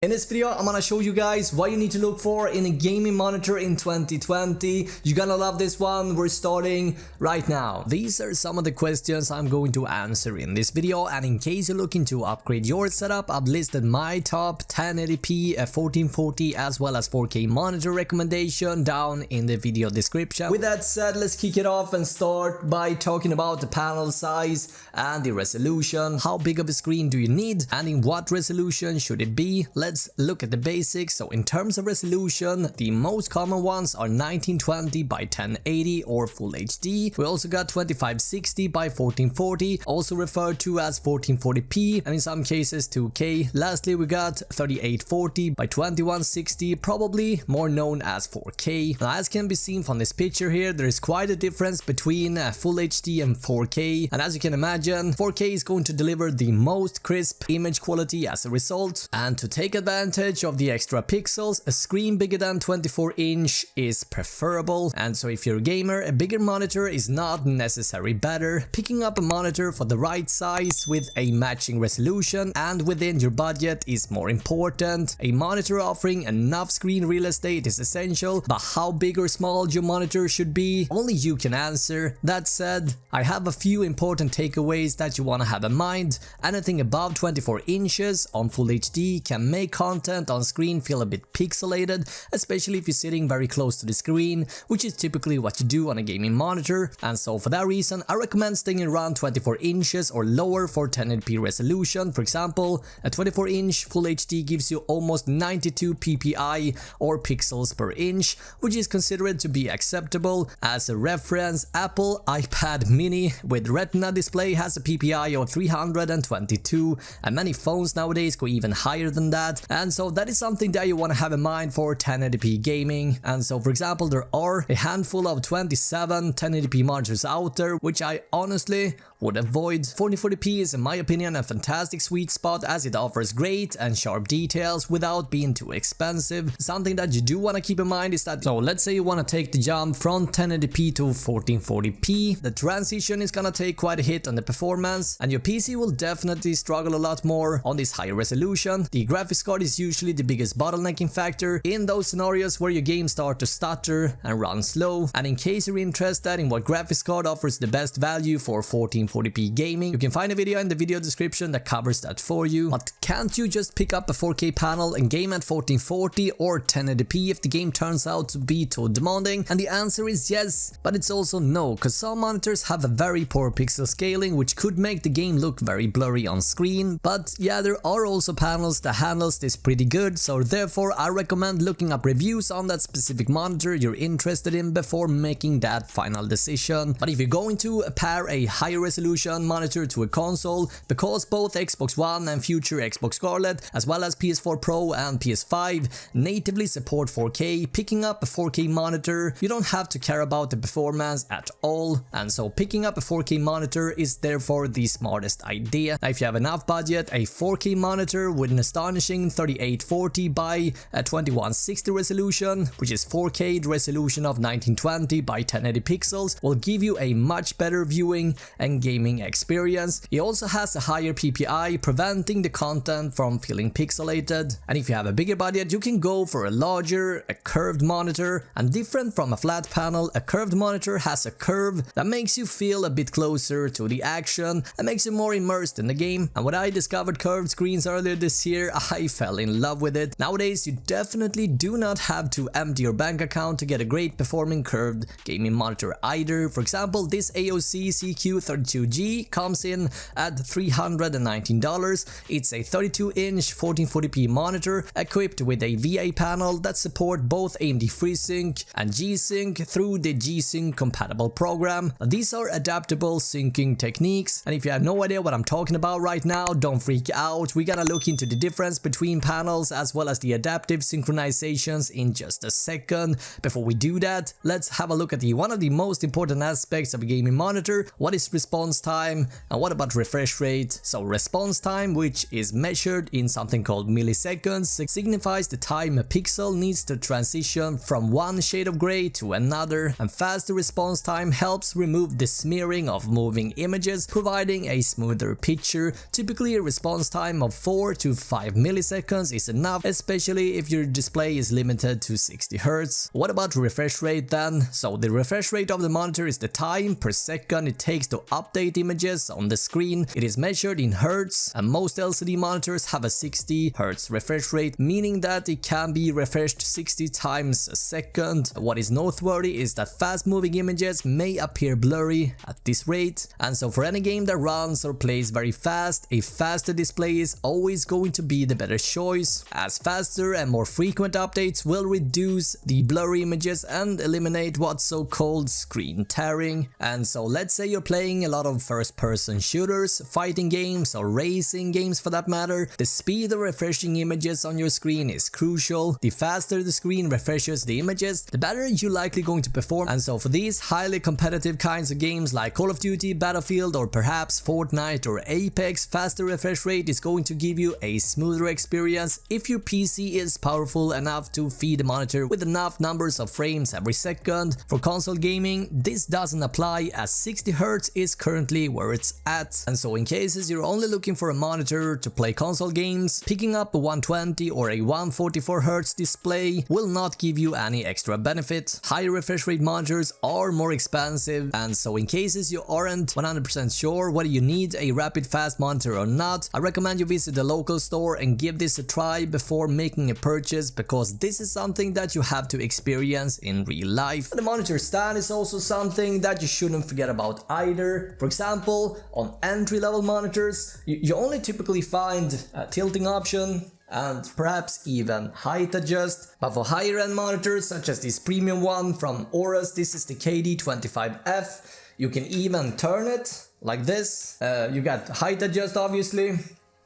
In this video, I'm gonna show you guys what you need to look for in a gaming monitor in 2020. You're gonna love this one. We're starting right now. These are some of the questions I'm going to answer in this video, and in case you're looking to upgrade your setup, I've listed my top 1080p, 1440 as well as 4K monitor recommendation down in the video description. With that said, let's kick it off and start by talking about the panel size and the resolution. How big of a screen do you need and in what resolution should it be? Let's look at the basics. So in terms of resolution, the most common ones are 1920 by 1080 or Full HD. We also got 2560 by 1440, also referred to as 1440p, and in some cases 2K. Lastly, we got 3840 by 2160, probably more known as 4K. Now, as can be seen from this picture here, there is quite a difference between Full HD and 4K, and as you can imagine, 4K is going to deliver the most crisp image quality as a result, and to take advantage of the extra pixels, a screen bigger than 24-inch is preferable. And so if you're a gamer, a bigger monitor is not necessarily better. Picking up a monitor for the right size with a matching resolution and within your budget is more important. A monitor offering enough screen real estate is essential, but how big or small your monitor should be, only you can answer. That said, I have a few important takeaways that you want to have in mind. Anything above 24 inches on Full HD can make content on screen feel a bit pixelated, especially if you're sitting very close to the screen, which is typically what you do on a gaming monitor. And so for that reason, I recommend staying around 24 inches or lower for 1080p resolution. For example, a 24-inch Full HD gives you almost 92 ppi or pixels per inch, which is considered to be acceptable. As a reference, Apple iPad mini with Retina display has a ppi of 322, and many phones nowadays go even higher than that. And so that is something that you want to have in mind for 1080p gaming. And so for example, there are a handful of 27 1080p monitors out there, which I honestly would avoid. 1440p is in my opinion a fantastic sweet spot as it offers great and sharp details without being too expensive. Something that you do want to keep in mind is that, so let's say you want to take the jump from 1080p to 1440p, the transition is gonna take quite a hit on the performance, and your PC will definitely struggle a lot more on this higher resolution. The graphics card is usually the biggest bottlenecking factor in those scenarios where your games start to stutter and run slow. And in case you're interested in what graphics card offers the best value for 1440p gaming, you can find a video in the video description that covers that for you. But can't you just pick up a 4K panel and game at 1440 or 1080p if the game turns out to be too demanding? And the answer is yes, but it's also no, because some monitors have a very poor pixel scaling, which could make the game look very blurry on screen. But yeah, there are also panels that handles this pretty good, so therefore I recommend looking up reviews on that specific monitor you're interested in before making that final decision. But if you're going to pair a higher resolution monitor to a console, because both Xbox One and future Xbox Scarlett as well as PS4 Pro and PS5 natively support 4K, picking up a 4K monitor, you don't have to care about the performance at all, and so picking up a 4K monitor is therefore the smartest idea. Now, if you have enough budget, a 4K monitor with an astonishing 3840 by 2160 resolution, which is 4K resolution of 1920 by 1080 pixels, will give you a much better viewing and gaming experience. It also has a higher PPI, preventing the content from feeling pixelated. And if you have a bigger budget, you can go for a larger, a curved monitor, and different from a flat panel, a curved monitor has a curve that makes you feel a bit closer to the action and makes you more immersed in the game. And when I discovered curved screens earlier this year, I fell in love with it. Nowadays, you definitely do not have to empty your bank account to get a great performing curved gaming monitor either. For example, this AOC CQ32G comes in at $319. It's a 32-inch 1440p monitor equipped with a VA panel that support both AMD FreeSync and G-Sync through the G-Sync compatible program. These are adaptable syncing techniques, and if you have no idea what I'm talking about right now, don't freak out. We're gonna look into the difference between panels as well as the adaptive synchronizations in just a second. Before we do that, let's have a look at one of the most important aspects of a gaming monitor, what is responsible response time. And what about refresh rate? So response time, which is measured in something called milliseconds, signifies the time a pixel needs to transition from one shade of gray to another, and faster response time helps remove the smearing of moving images, providing a smoother picture. Typically a response time of 4 to 5 milliseconds is enough, especially if your display is limited to 60 Hz. What about refresh rate then? So the refresh rate of the monitor is the time per second it takes to update images on the screen. It is measured in Hz, and most LCD monitors have a 60 Hz refresh rate, meaning that it can be refreshed 60 times a second. What is noteworthy is that fast moving images may appear blurry at this rate, and so for any game that runs or plays very fast, a faster display is always going to be the better choice, as faster and more frequent updates will reduce the blurry images and eliminate what's so-called screen tearing. And so let's say you're playing a lot of first-person shooters, fighting games or racing games for that matter. The speed of refreshing images on your screen is crucial. The faster the screen refreshes the images, the better you're likely going to perform. And so for these highly competitive kinds of games like Call of Duty, Battlefield, or perhaps Fortnite or Apex, faster refresh rate is going to give you a smoother experience if your PC is powerful enough to feed the monitor with enough numbers of frames every second. For console gaming, this doesn't apply, as 60 Hz is currently where it's at. And so in cases you're only looking for a monitor to play console games, picking up a 120 or a 144 Hz display will not give you any extra benefit. Higher refresh rate monitors are more expensive, and so in cases you aren't 100% sure whether you need a rapid fast monitor or not, I recommend you visit the local store and give this a try before making a purchase, because this is something that you have to experience in real life. The monitor stand is also something that you shouldn't forget about either. For example, on entry-level monitors, you only typically find a tilting option and perhaps even height adjust. But for higher end monitors such as this premium one from Aorus, this is the KD25F, you can even turn it like this. You got height adjust obviously,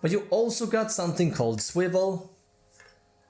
but you also got something called swivel.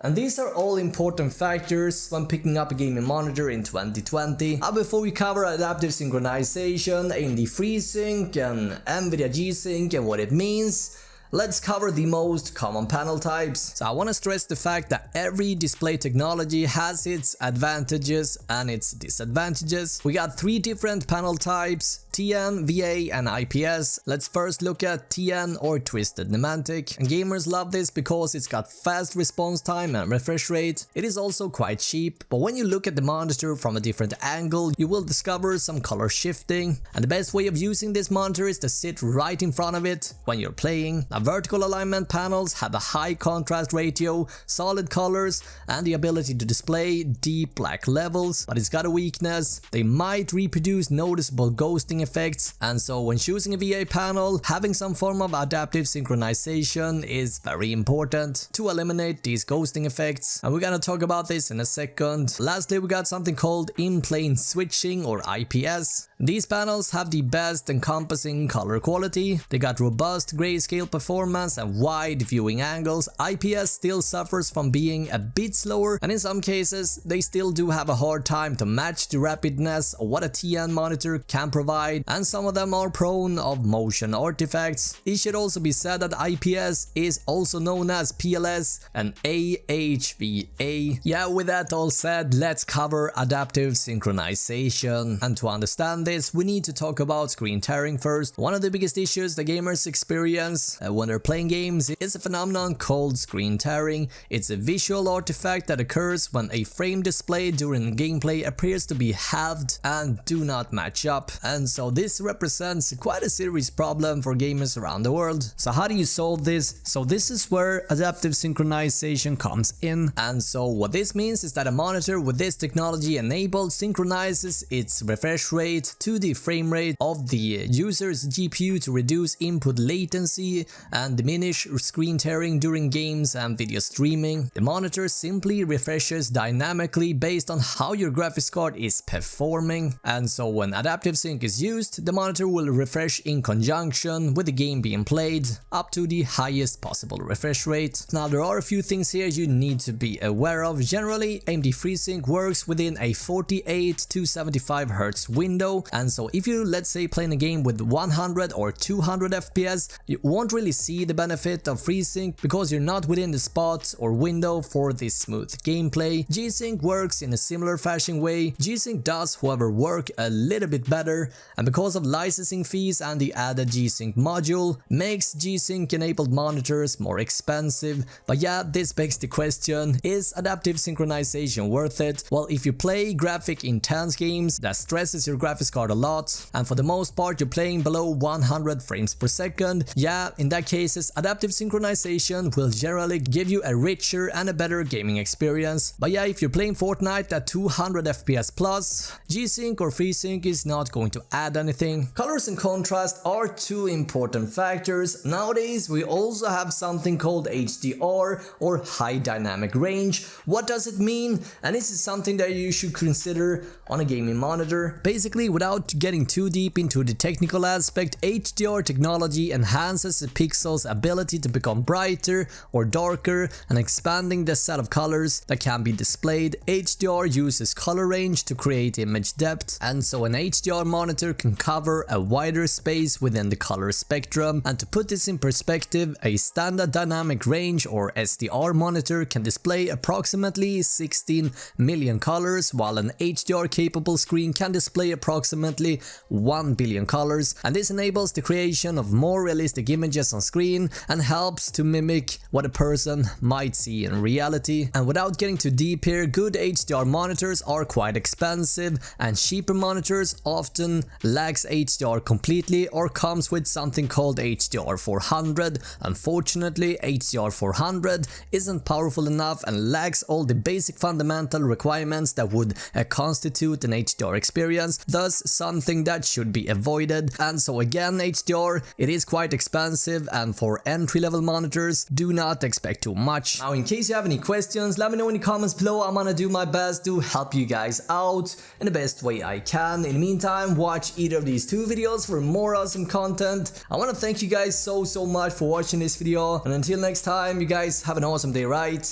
And these are all important factors when picking up a gaming monitor in 2020. Before we cover adaptive synchronization, AMD FreeSync and NVIDIA G-Sync and what it means, let's cover the most common panel types. So I want to stress the fact that every display technology has its advantages and its disadvantages. We got 3 different panel types: TN, VA and IPS. Let's first look at TN, or Twisted Pneumatic. And gamers love this because it's got fast response time and refresh rate. It is also quite cheap, but when you look at the monitor from a different angle, you will discover some color shifting. And the best way of using this monitor is to sit right in front of it when you're playing. Now, vertical alignment panels have a high contrast ratio, solid colors, and the ability to display deep black levels, but it's got a weakness: they might reproduce noticeable ghosting effects. And so when choosing a VA panel, having some form of adaptive synchronization is very important to eliminate these ghosting effects, and we're gonna talk about this in a second. Lastly, we got something called in-plane switching, or IPS. These panels have the best encompassing color quality, they got robust grayscale performance and wide viewing angles. IPS still suffers from being a bit slower, and in some cases they still do have a hard time to match the rapidness of what a TN monitor can provide, and some of them are prone of motion artifacts. It should also be said that IPS is also known as PLS and AHVA. Yeah, with that all said, let's cover adaptive synchronization. And to understand this, we need to talk about screen tearing first. One of the biggest issues the gamers experience when they're playing games is a phenomenon called screen tearing. It's a visual artifact that occurs when a frame display during gameplay appears to be halved and do not match up. And so this represents quite a serious problem for gamers around the world. So how do you solve this? So this is where adaptive synchronization comes in. And so what this means is that a monitor with this technology enabled synchronizes its refresh rate to the frame rate of the user's GPU to reduce input latency and diminish screen tearing during games and video streaming. The monitor simply refreshes dynamically based on how your graphics card is performing. And so when adaptive sync is used, used, the monitor will refresh in conjunction with the game being played up to the highest possible refresh rate. Now there are a few things here you need to be aware of. Generally, AMD FreeSync works within a 48 to 75 Hz window, and so if you, let's say, playing a game with 100 or 200 FPS, you won't really see the benefit of FreeSync because you're not within the spot or window for this smooth gameplay. G-Sync works in a similar fashion way. G-Sync does, however, work a little bit better, and because of licensing fees and the added G-Sync module, makes G-Sync enabled monitors more expensive. But yeah, this begs the question, is adaptive synchronization worth it? Well, if you play graphic intense games that stresses your graphics card a lot, and for the most part you're playing below 100 frames per second, yeah, in that cases adaptive synchronization will generally give you a richer and a better gaming experience. But yeah, if you're playing Fortnite at 200 FPS plus, G-Sync or FreeSync is not going to add anything. Colors and contrast are two important factors. Nowadays we also have something called HDR or high dynamic range. What does it mean? And this is something that you should consider on a gaming monitor. Basically, without getting too deep into the technical aspect, HDR technology enhances the pixel's ability to become brighter or darker and expanding the set of colors that can be displayed. HDR uses color range to create image depth, and so an HDR monitor can cover a wider space within the color spectrum. And to put this in perspective, a standard dynamic range or SDR monitor can display approximately 16 million colors, while an HDR capable screen can display approximately 1 billion colors, and this enables the creation of more realistic images on screen and helps to mimic what a person might see in reality. And without getting too deep here, good HDR monitors are quite expensive, and cheaper monitors often lacks HDR completely or comes with something called HDR 400. Unfortunately, HDR 400 isn't powerful enough and lacks all the basic fundamental requirements that would constitute an HDR experience, thus something that should be avoided. And so again, HDR, it is quite expensive, and for entry-level monitors, do not expect too much. Now, in case you have any questions, let me know in the comments below. I'm gonna do my best to help you guys out in the best way I can. In the meantime, watch either of these two videos for more awesome content. I want to thank you guys so much for watching this video, and until next time, you guys have an awesome day, right?